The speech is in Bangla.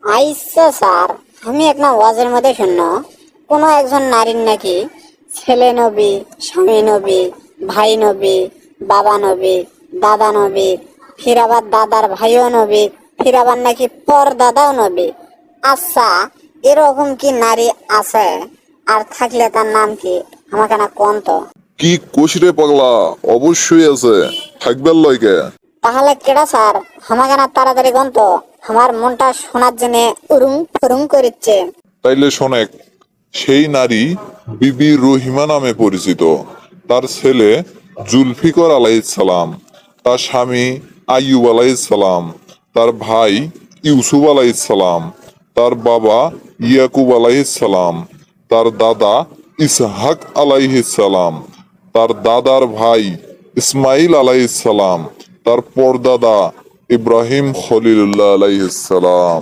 আইসা স্যার, আমি একটা ওয়াজের মধ্যে শুনল কোনো একজন নারীর নাকি ছেলে নবী, স্বামী নবী, ভাই নবী, বাবা নবী, দাদা নবী, ফির আবার দাদার ভাইও নবী, ফির আবার নাকি পর দাদাও নবী। আচ্ছা, এরকম কি নারী আছে? আর থাকলে তার নাম কি? আমাকে না কোন তো। কি কোশিরে পাগলা, অবশ্যই আছে, থাকবার লয়কে। তাহলে কেডা স্যার? আমাকে না তাড়াতাড়ি কোন তো, আমার মনটা শোনার জন্য উরুম ফুরুম করিচ্ছে। তাইলে শোনেক, সেই নারী বিবি রহিমা নামে পরিচিত। তার ছেলে জুলফিকর আলাইহিসসালাম, তার স্বামী আইয়ুব আলাইহিসসালাম, তার ভাই ইউসুফ আলাইহিসসালাম, তার বাবা ইয়াকুব আলাইহিসসালাম, তার দাদা ইসহাক আলাইহিসসালাম, তার দাদার ভাই ইসমাইল আলাইহিসসালাম, তার পরদাদা ইব্রাহিম খলিলুল্লাহ আলাইহিসসালাম।